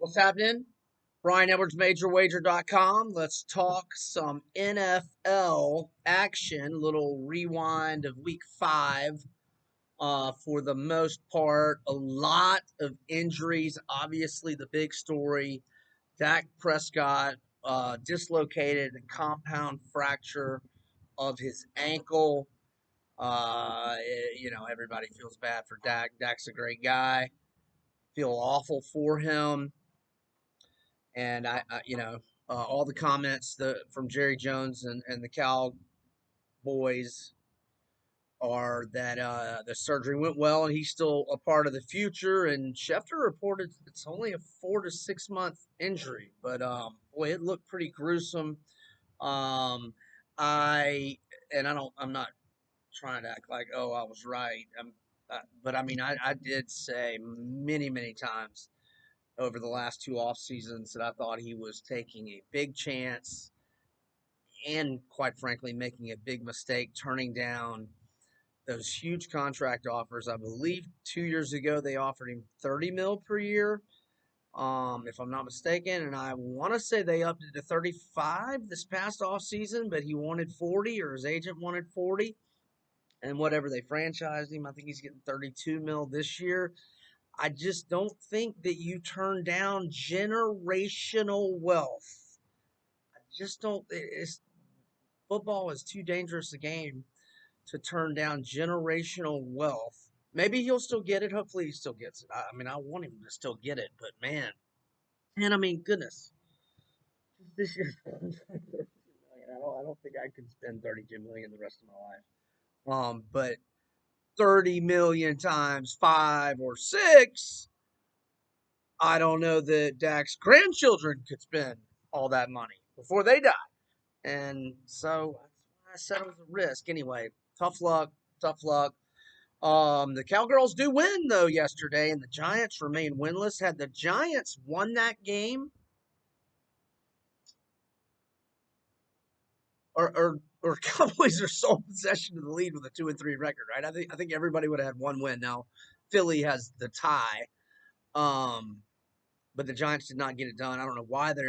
What's happening? Brian Edwards, MajorWager.com. Let's talk some NFL action. Little rewind of week 5. For the most part, a lot of injuries. Obviously, the big story, Dak Prescott dislocated a compound fracture of his ankle. Everybody feels bad for Dak. Dak's a great guy. Feel awful for him. And all the comments from Jerry Jones and the Cowboys are that the surgery went well and he's still a part of the future. And Schefter reported it's only a 4 to 6 month injury, but boy, it looked pretty gruesome. Um, I and I don't. I'm not trying to act like, oh, I was right. But I mean, I did say many times over the last 2 off seasons that I thought he was taking a big chance and, quite frankly, making a big mistake turning down those huge contract offers. I believe 2 years ago they offered him 30 mil per year, if I'm not mistaken, and I want to say they upped it to 35 this past off season, but he wanted 40, or his agent wanted 40, and whatever they franchised him, I think he's getting 32 mil this year. I just don't think that you turn down generational wealth. I just don't. Football is too dangerous a game to turn down generational wealth. Maybe he'll still get it. Hopefully, he still gets it. I mean, I want him to still get it, but man, I mean, goodness, this year's I don't think I could spend 32 million the rest of my life. But 30 million times 5 or 6. I don't know that Dak's grandchildren could spend all that money before they die. And so I said it was a risk. Anyway, tough luck. Tough luck. The Cowgirls do win, though, yesterday, and the Giants remain winless. Had the Giants won that game, or Cowboys are sole possession of the lead with a 2-3 record, right? I think everybody would have had one win. Now, Philly has the tie. But the Giants did not get it done. I don't know why they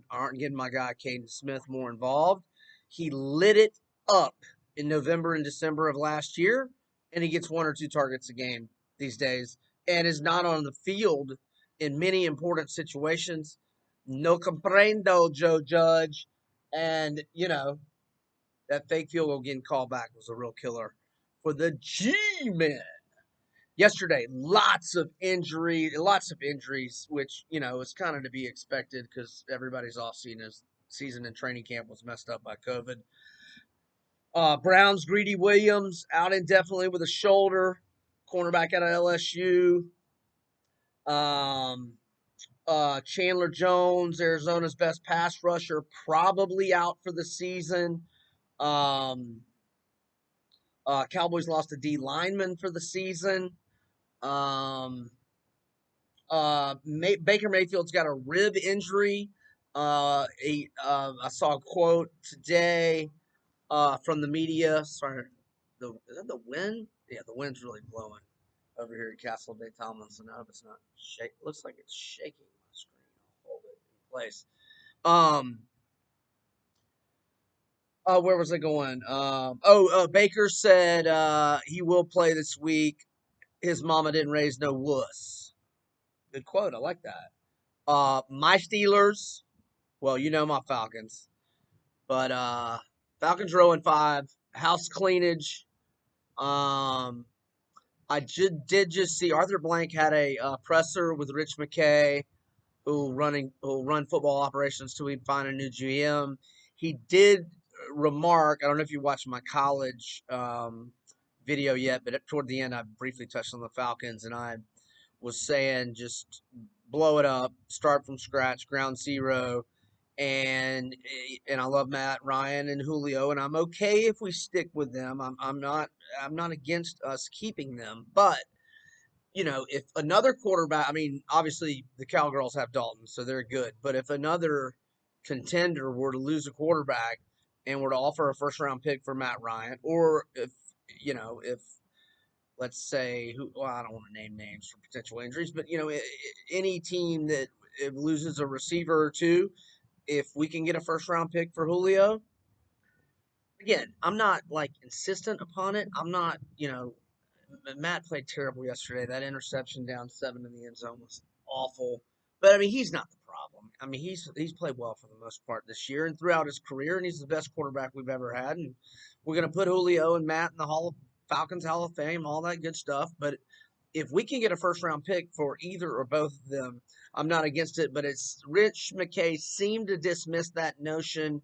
aren't getting my guy Caden Smith more involved. He lit it up in November and December of last year, and he gets 1 or 2 targets a game these days and is not on the field in many important situations. No comprendo, Joe Judge. And, that fake field goal getting called back was a real killer for the G-men. Yesterday, lots of injuries, which is kind of to be expected because everybody's off season and training camp was messed up by COVID. Browns Greedy Williams out indefinitely with a shoulder, cornerback out of LSU. Chandler Jones, Arizona's best pass rusher, probably out for the season. Cowboys lost a D lineman for the season. Baker Mayfield's got a rib injury. I saw a quote today from the media. Sorry, is that the wind? Yeah, the wind's really blowing over here at Castle Day Tomlinson. I hope it's not shake. Looks like it's shaking my screen. I'll hold it in place. Where was I going? Baker said he will play this week. His mama didn't raise no wuss. Good quote. I like that. My Steelers, well, my Falcons, but Falcons row in 5, house cleanage. I did just see Arthur Blank had a presser with Rich McKay, who run football operations till we find a new GM. He did remark. I don't know if you watched my college video yet, but toward the end, I briefly touched on the Falcons, and I was saying just blow it up, start from scratch, ground zero, and I love Matt Ryan and Julio, and I'm okay if we stick with them. I'm not against us keeping them, but if another quarterback, I mean, obviously the Cowgirls have Dalton, so they're good, but if another contender were to lose a quarterback and were to offer a first round pick for Matt Ryan, or if let's say I don't want to name names for potential injuries, but any team that it loses a receiver or two. If we can get a first round pick for Julio, again, I'm not like insistent upon it. I'm not, Matt played terrible yesterday. That interception down 7 in the end zone was awful. But I mean, he's not the problem. I mean, he's played well for the most part this year and throughout his career, and he's the best quarterback we've ever had. And we're gonna put Julio and Matt in the Falcons Hall of Fame, all that good stuff. But if we can get a first round pick for either or both of them, I'm not against it. But it's Rich McKay seemed to dismiss that notion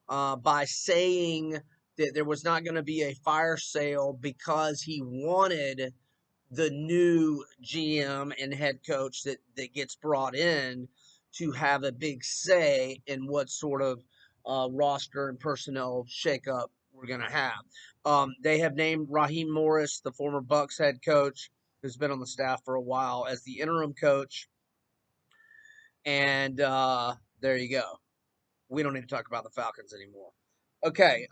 by saying that there was not going to be a fire sale because he wanted the new GM and head coach that gets brought in to have a big say in what sort of roster and personnel shakeup we're going to have. They have named Raheem Morris, the former Bucks head coach, who's been on the staff for a while, as the interim coach. And there you go. We don't need to talk about the Falcons anymore. Okay.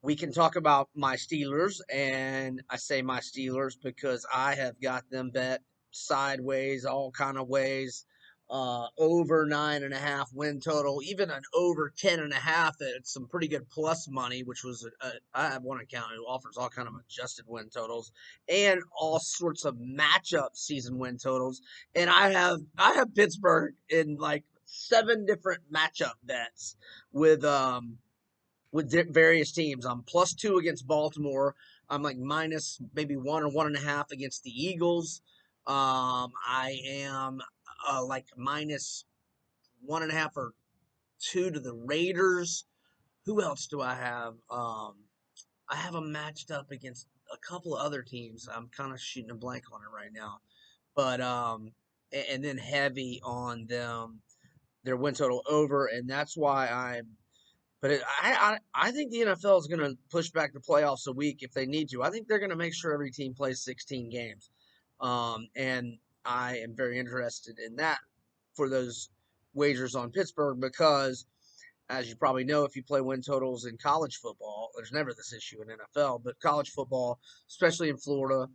We can talk about my Steelers, and I say my Steelers because I have got them bet sideways, all kind of ways. Over 9.5 win total, even an over 10.5 at some pretty good plus money, which was I have one account who offers all kind of adjusted win totals and all sorts of matchup season win totals. And I have Pittsburgh in like 7 different matchup bets with various teams. I'm +2 against Baltimore. I'm like minus maybe 1 or 1.5 against the Eagles. I am like minus 1.5 or 2 to the Raiders. Who else do I have? I have them matched up against a couple of other teams. I'm kind of shooting a blank on it right now. But and then heavy on them, their win total over, and that's why I think the NFL is going to push back the playoffs a week if they need to. I think they're going to make sure every team plays 16 games, and I am very interested in that for those wagers on Pittsburgh because, as you probably know, if you play win totals in college football, there's never this issue in NFL, but college football, especially in Florida,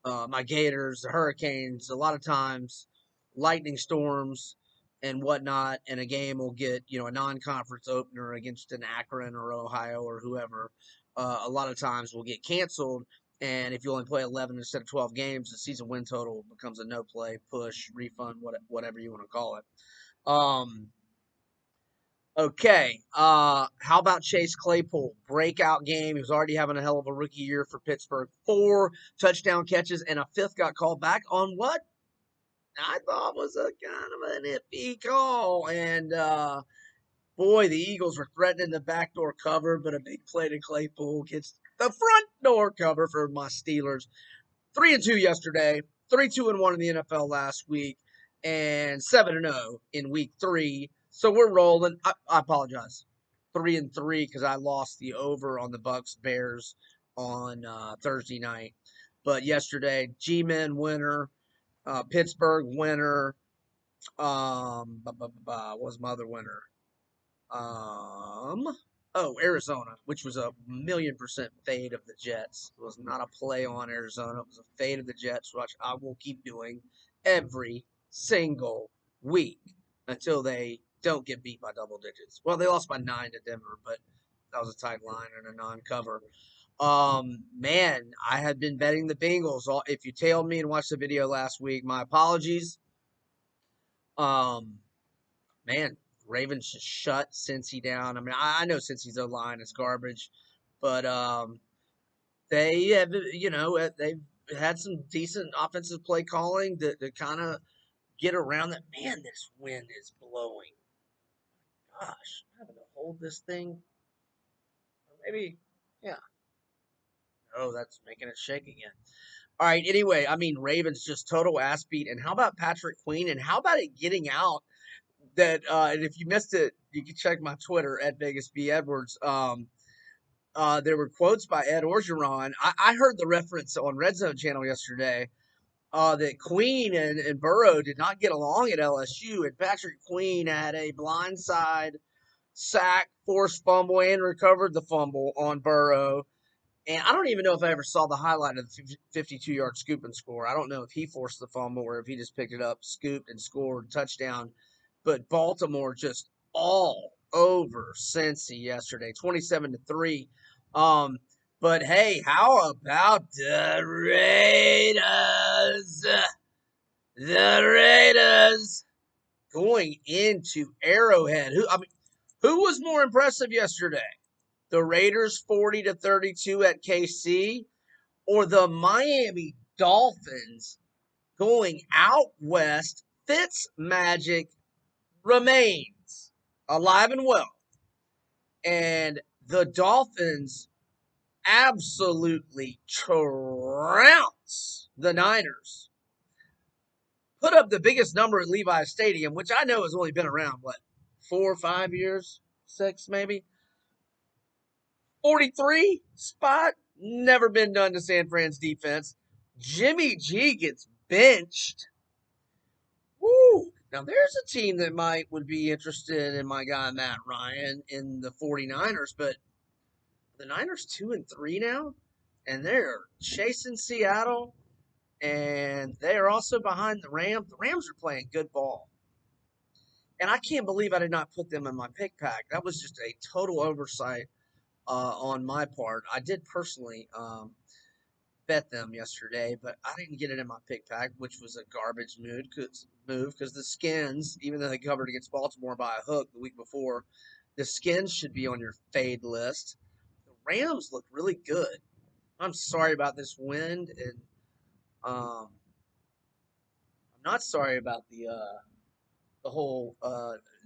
my Gators, the Hurricanes, a lot of times lightning storms and whatnot, and a game will get, a non-conference opener against an Akron or Ohio or whoever. A lot of times will get canceled, and if you only play 11 instead of 12 games, the season win total becomes a no play, push, refund, whatever you want to call it. Okay. How about Chase Claypool? Breakout game. He was already having a hell of a rookie year for Pittsburgh. 4 touchdown catches, and a 5th got called back on what I thought was a kind of an iffy call. And boy, the Eagles were threatening the backdoor cover, but a big play to Claypool gets the front door cover for my Steelers. 3-2 yesterday, 3-2-1 in the NFL last week, and 7-0 in week 3. So we're rolling. I apologize. 3-3 because I lost the over on the Bucks Bears on Thursday night. But yesterday, G-Men winner, Pittsburgh winner. What was my other winner? Arizona, which was a 1,000,000% fade of the Jets. It was not a play on Arizona. It was a fade of the Jets, which I will keep doing every single week until they don't get beat by double digits. Well, they lost by 9 to Denver, but that was a tight line and a non-cover. Man, I had been betting the Bengals. If you tailed me and watched the video last week, my apologies. Man, Ravens just shut Cincy down. I mean, I know Cincy's O-line is garbage, but they have, they've had some decent offensive play calling to kind of get around that. Man, this wind is blowing. Gosh, I'm having to hold this thing. Or maybe, yeah. Oh, that's making it shake again. All right, anyway, I mean, Ravens just total ass beat. And how about Patrick Queen? And how about it getting out that, and if you missed it, you can check my Twitter at Vegas B. Edwards. There were quotes by Ed Orgeron. I heard the reference on Red Zone Channel yesterday that Queen and Burrow did not get along at LSU, and Patrick Queen had a blindside sack, forced fumble, and recovered the fumble on Burrow. And I don't even know if I ever saw the highlight of the 52-yard scoop and score. I don't know if he forced the fumble or if he just picked it up, scooped, and scored touchdown. But Baltimore just all over Cincy yesterday, 27-3. Um, but hey, how about the Raiders? The Raiders going into Arrowhead. Who was more impressive yesterday? The Raiders 40-32 at KC, or the Miami Dolphins going out west? Fitz Magic remains alive and well, and the Dolphins absolutely trounce the Niners. Put up the biggest number at Levi's Stadium, which I know has only been around, what, 4 or 5 years? 6 maybe? 43 spot. Never been done to San Fran's defense. Jimmy G gets benched. Woo! Now there's a team that would be interested in my guy Matt Ryan in the 49ers, but the Niners 2-3 now, and they're chasing Seattle, and they are also behind the Rams. The Rams are playing good ball. And I can't believe I did not put them in my pick pack. That was just a total oversight on my part. I did personally bet them yesterday, but I didn't get it in my pick pack, which was a garbage move because the Skins, even though they covered against Baltimore by a hook the week before, the Skins should be on your fade list. The Rams look really good. I'm sorry about this wind, and I'm not sorry about the whole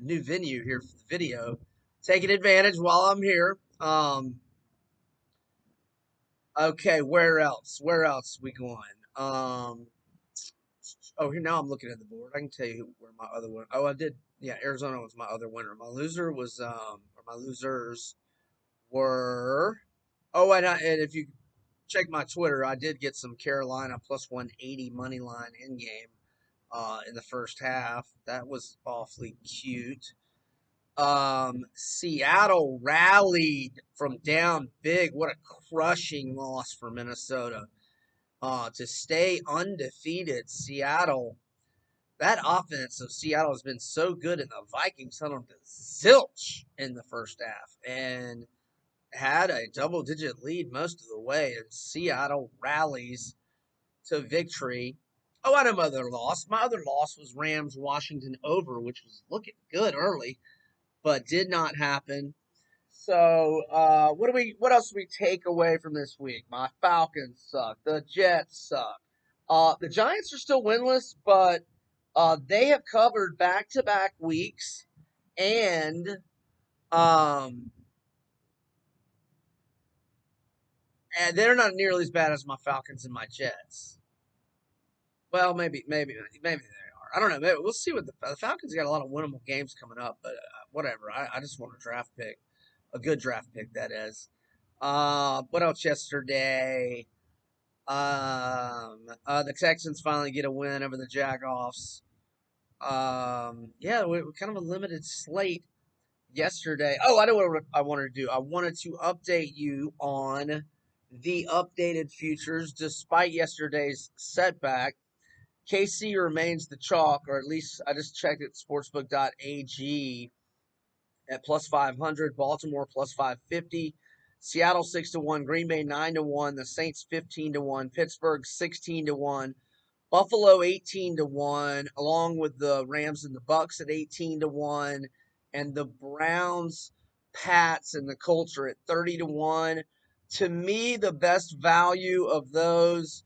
new venue here for the video. Taking advantage while I'm here. Okay, where else? Where else we going? Oh, here now I'm looking at the board. I can tell you where my other one. Oh, I did. Yeah, Arizona was my other winner. My loser was or my losers were. Oh, and if you check my Twitter, I did get some Carolina plus 180 money line in game in the first half. That was awfully cute. Seattle rallied from down big. What a crushing loss for Minnesota. To stay undefeated, Seattle. That offense of Seattle has been so good, and the Vikings held them to zilch in the first half and had a double-digit lead most of the way. And Seattle rallies to victory. Oh, I know my other loss. My other loss was Rams Washington over, which was looking good early, but did not happen. So, what else do we take away from this week? My Falcons suck. The Jets suck. The Giants are still winless, but they have covered back-to-back weeks, and um, and they're not nearly as bad as my Falcons and my Jets. Well, maybe they are. I don't know. Maybe, we'll see what the Falcons got a lot of winnable games coming up, but whatever. I just want a draft pick, a good draft pick that is. What else yesterday? The Texans finally get a win over the Jagoffs. Yeah, we kind of a limited slate yesterday. Oh, I know what I wanted to do. I wanted to update you on the updated futures despite yesterday's setback. KC remains the chalk, or at least I just checked at sportsbook.ag at plus 500, Baltimore plus 550, Seattle 6-1, Green Bay 9-1, the Saints 15-1, Pittsburgh 16-1, Buffalo 18-1, along with the Rams and the Bucks at 18-1, and the Browns, Pats, and the Colts are at 30-1. To me, the best value of those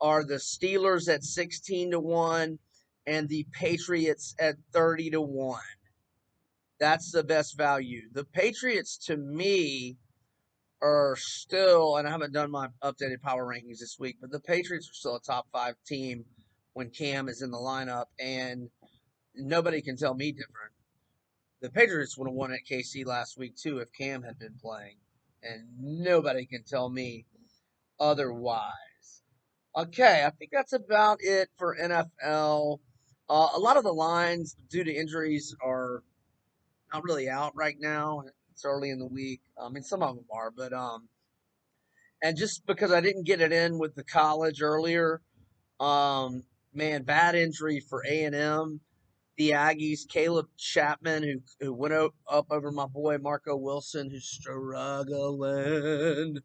are the Steelers at 16-1 and the Patriots at 30-1. That's the best value. The Patriots, to me, are still, and I haven't done my updated power rankings this week, but the Patriots are still a top 5 team when Cam is in the lineup, and nobody can tell me different. The Patriots would have won at KC last week, too, if Cam had been playing, and nobody can tell me otherwise. Okay, I think that's about it for NFL. A lot of the lines, due to injuries, are not really out right now. It's early in the week. I mean, some of them are, but And just because I didn't get it in with the college earlier, um, man, bad injury for A&M. The Aggies, Caleb Chapman, who went up over my boy Marco Wilson, who's struggling.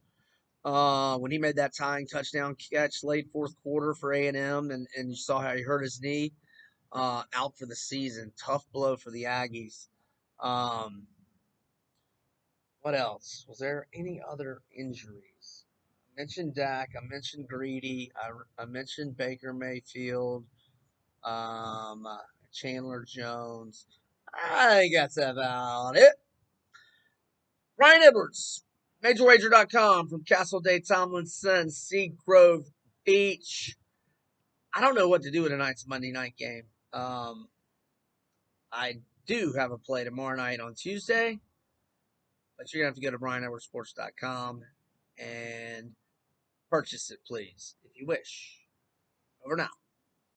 When he made that tying touchdown catch late fourth quarter for A&M, and you saw how he hurt his knee, out for the season. Tough blow for the Aggies. Um, what else? Was there any other injuries? I mentioned Dak. I mentioned Greedy. I mentioned Baker Mayfield. Um, uh, Chandler Jones. I think that's about it. Ryan Edwards, MajorWager.com from Castle Day Tomlinson, Seagrove Beach. I don't know what to do with tonight's Monday night game. I do have a play tomorrow night on Tuesday, but you're going to have to go to RyanEdwardsSports.com and purchase it, please, if you wish. Over now.